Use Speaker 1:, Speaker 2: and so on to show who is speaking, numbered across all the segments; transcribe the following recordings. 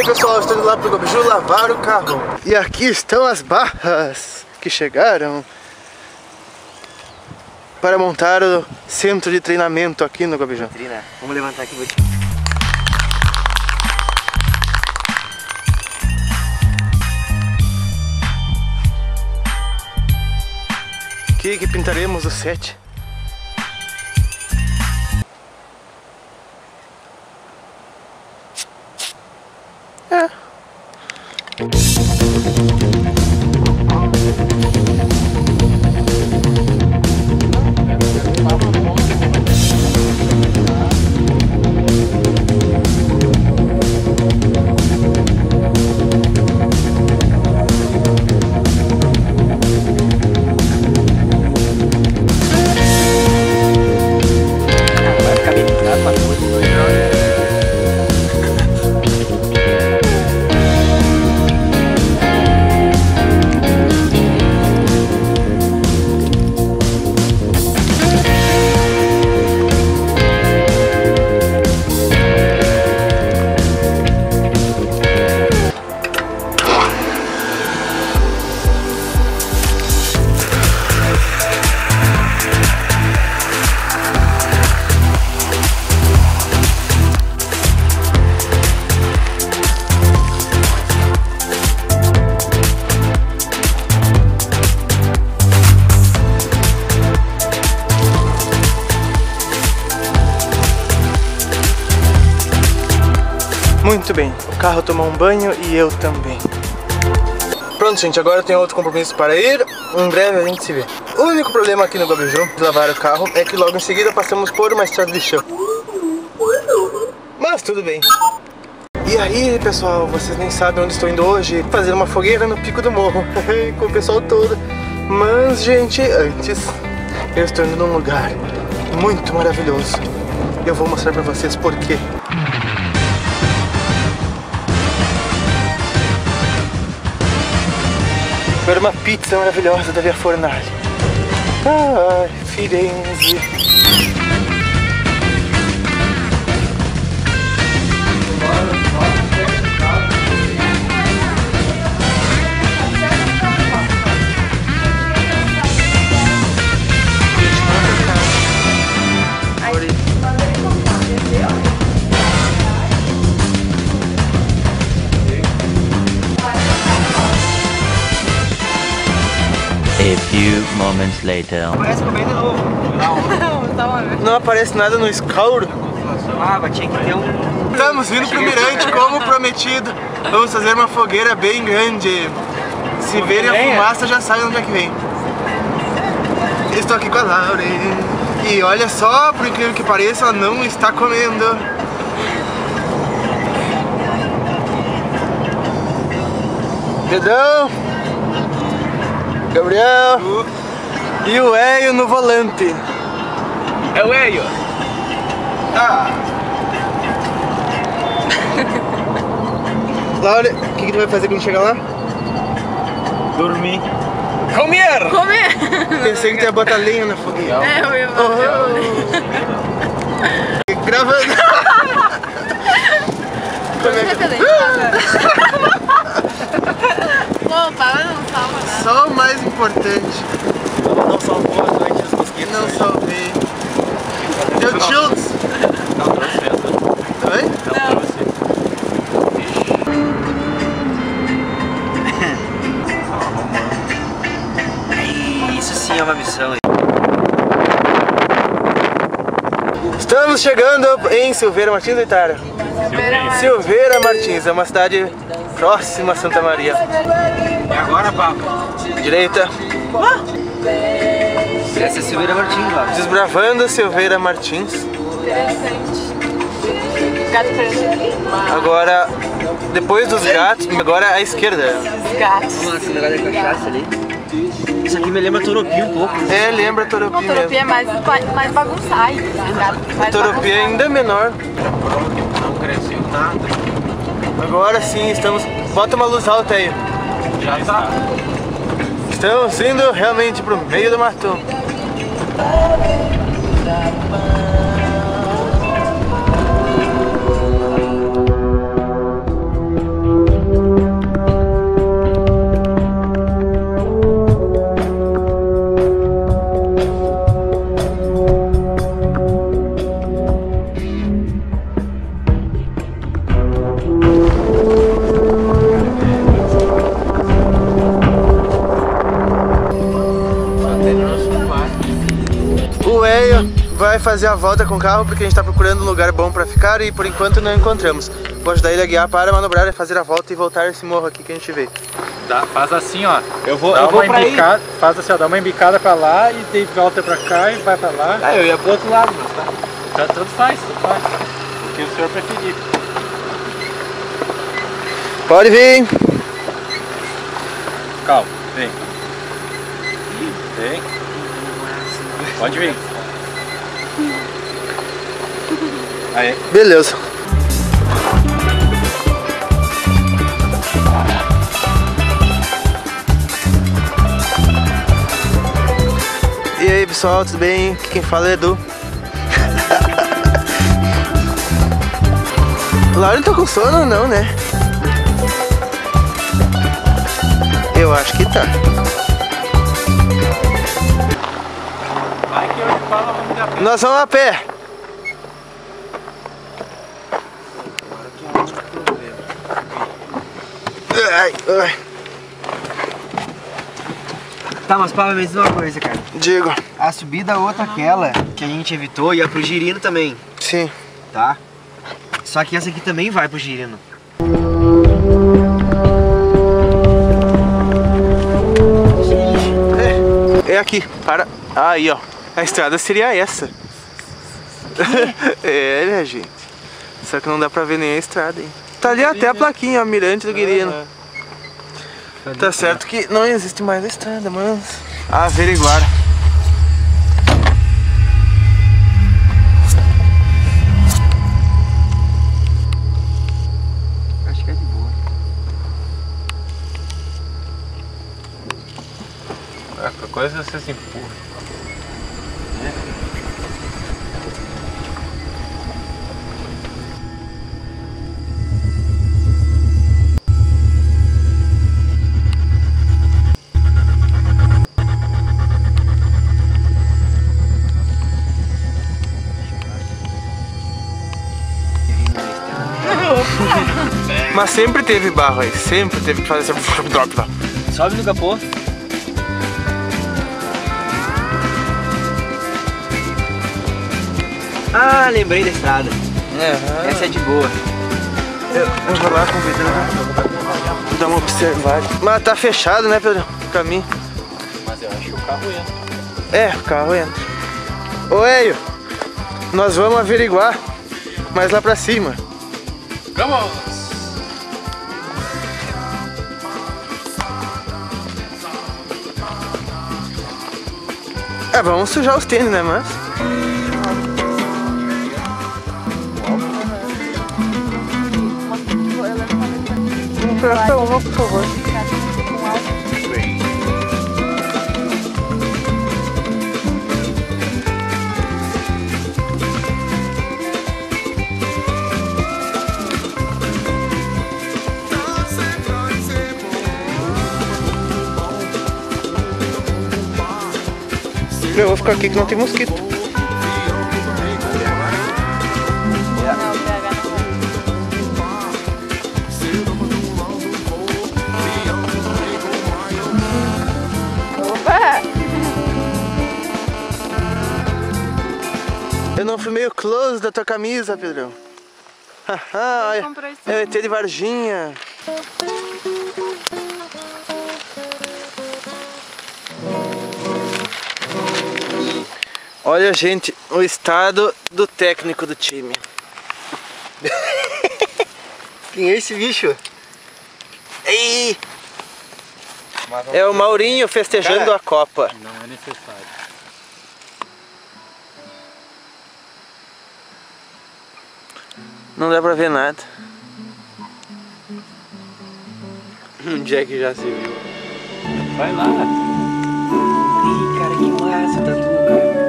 Speaker 1: Oi pessoal, estou indo lá pro Gobiju lavar o carro. E aqui estão as barras que chegaram para montar o centro de treinamento aqui no Gobiju.
Speaker 2: Vamos levantar aqui, vou te...
Speaker 1: Aqui que pintaremos o set. Muito bem, o carro tomou um banho e eu também. Pronto gente, agora eu tenho outro compromisso para ir. Em breve a gente se vê. O único problema aqui no Gobiju de lavar o carro é que logo em seguida passamos por uma estrada de chão. Mas tudo bem. E aí pessoal, vocês nem sabem onde estou indo hoje. Fazer uma fogueira no pico do morro com o pessoal todo. Mas gente, antes eu estou indo num lugar muito maravilhoso. Eu vou mostrar pra vocês por quê. Agora uma pizza maravilhosa da Via Fornale. Ai, Firenze.
Speaker 3: A few moments later.
Speaker 2: Parece bem de novo.
Speaker 1: Não aparece nada no escuro.
Speaker 2: Ah, tinha que ter um...
Speaker 1: Estamos vindo pro Mirante como prometido. Vamos fazer uma fogueira bem grande. Se verem a fumaça já sabem onde é que vem. Estou aqui com a Laura. E olha só, por incrível que pareça, ela não está comendo. Pedrão, Gabriel e o Eio no volante.
Speaker 2: É o Eio.
Speaker 1: Ah. Laura, o que tu vai fazer quando chegar lá?
Speaker 2: Dormir.
Speaker 4: Comer!
Speaker 1: Pensei que tu ia botar lenha na fogueira.
Speaker 4: É, eu ia botar.
Speaker 1: Gravando. Como é que...
Speaker 4: Pô, para não salva nada.
Speaker 1: Só o mais importante.
Speaker 2: Não salvou as noites dos mosquitos.
Speaker 1: Não salvei. Deu Childs.
Speaker 2: Não trouxe essa.
Speaker 1: Oi?
Speaker 4: Não.
Speaker 2: Isso sim é uma missão.
Speaker 1: Estamos chegando em Silveira Martins, Itália. Silveira Martins, é uma cidade próxima a Santa Maria.
Speaker 2: E agora, papo?
Speaker 1: Direita.
Speaker 2: Essa é Silveira Martins lá.
Speaker 1: Desbravando Silveira Martins.
Speaker 4: Interessante. Gato preto.
Speaker 1: Agora, depois dos gatos, agora à esquerda.
Speaker 4: Os gatos.
Speaker 2: Vamos lá, esse negócio da cachaça ali. Isso aqui me lembra Toropim um pouco.
Speaker 1: É, lembra Toropim
Speaker 4: Não, Toropim é
Speaker 1: mesmo.
Speaker 4: mais bagunçado.
Speaker 1: Toropim é ainda menor.
Speaker 2: Não cresceu nada.
Speaker 1: Agora sim, estamos... Bota uma luz alta aí.
Speaker 2: Já tá.
Speaker 1: Estamos indo realmente pro meio do mato. fazer a volta com o carro porque a gente tá procurando um lugar bom pra ficar e por enquanto não encontramos. Vou ajudar ele a guiar para manobrar e fazer a volta e voltar esse morro aqui que a gente veio.
Speaker 5: Faz assim, ó.
Speaker 2: Eu vou
Speaker 5: pra embicada, faz assim, ó, dá uma embicada pra lá e daí volta pra cá e vai pra lá.
Speaker 2: Ah, eu ia pro outro lado, mas tá.
Speaker 5: Tanto faz, tanto faz. O que o senhor preferir.
Speaker 1: Pode vir!
Speaker 5: Calma, vem. Vem. Pode vir. Aí.
Speaker 1: Beleza. E aí pessoal, tudo bem? Aqui quem fala é Edu. Laura não tá com sono ou não, né? Eu acho que tá.
Speaker 5: Vai que eu falo, vamos a pé.
Speaker 1: Nós vamos a pé. Ai, ai.
Speaker 2: Tá, mas Pablo, me diz uma coisa, cara.
Speaker 1: Digo.
Speaker 2: A subida outra, aquela que a gente evitou, ia pro Girino também,
Speaker 1: Sim.
Speaker 2: tá? Só que essa aqui também vai pro Girino.
Speaker 1: É aqui, para. Aí, ó. A estrada seria essa. É, né, gente? Só que não dá pra ver nem a estrada, hein? Tá ali até a plaquinha, ó, Mirante do Guirino. Tá certo que não existe mais a estrada, mas... averiguar.
Speaker 2: Acho que é de boa.
Speaker 5: Qualquer coisa você se empurra.
Speaker 1: Mas sempre teve barro aí, sempre teve que fazer esse drop lá.
Speaker 2: Sobe no capô. Ah, lembrei da estrada. Essa é de boa.
Speaker 1: Eu vou lá convidando. Vou dar uma observada. Mas tá fechado, né, Pedro? O caminho.
Speaker 5: Mas eu acho que o carro entra.
Speaker 1: É, o carro entra. Ô, Eio, nós vamos averiguar mais lá pra cima.
Speaker 5: Vamos!
Speaker 1: É, vamos sujar os tênis, né, mas... Presta uma, por favor. Eu vou ficar aqui que não tem mosquito. Eu não filmei o close da tua camisa, Pedrão. Haha, é o ET de Varginha. Olha, gente, o estado do técnico do time. Quem é esse bicho? Ei! É o Maurinho festejando a Copa.
Speaker 5: Não é necessário.
Speaker 1: Não dá pra ver nada.
Speaker 2: Onde é que já se viu?
Speaker 5: Vai lá.
Speaker 2: Ih, cara, que massa, Tatu, cara.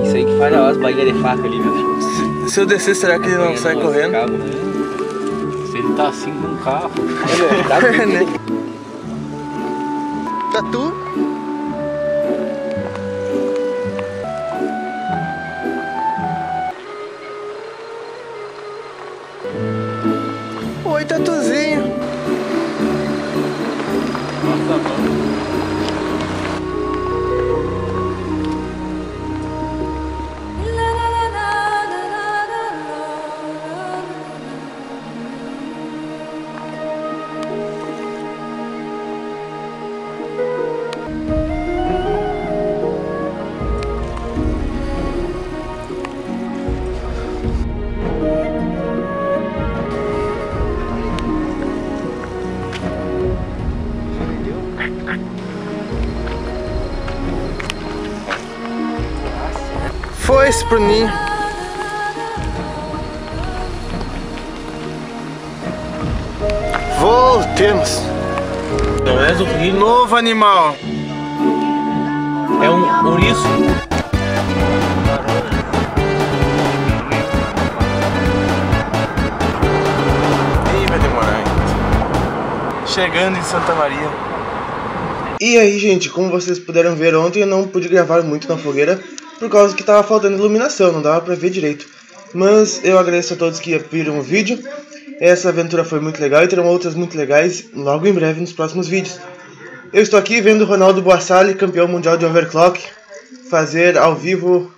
Speaker 2: Isso aí que faz as bainhas de faca ali, meu Deus.
Speaker 1: Se eu descer, será que ele não sai correndo?
Speaker 5: Cabo, né? Se ele tá assim num carro.
Speaker 1: Né? Tatu? Oi, Tatuzinho.
Speaker 5: Nossa, mano.
Speaker 1: dois pro ninho. Voltemos.
Speaker 2: Não é zumbi,
Speaker 1: Novo animal.
Speaker 2: é um ouriço.
Speaker 1: Ih, vai demorar ainda. Chegando em Santa Maria. E aí, gente, como vocês puderam ver ontem, eu não pude gravar muito na fogueira por causa que tava faltando iluminação, não dava pra ver direito. Mas eu agradeço a todos que viram o vídeo. Essa aventura foi muito legal e terão outras muito legais logo em breve nos próximos vídeos. Eu estou aqui vendo o Ronaldo Boassali, campeão mundial de overclock, fazer ao vivo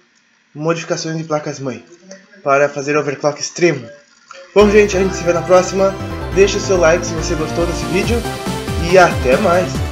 Speaker 1: modificações de placas-mãe para fazer overclock extremo. Bom, gente, a gente se vê na próxima. Deixe o seu like se você gostou desse vídeo e até mais!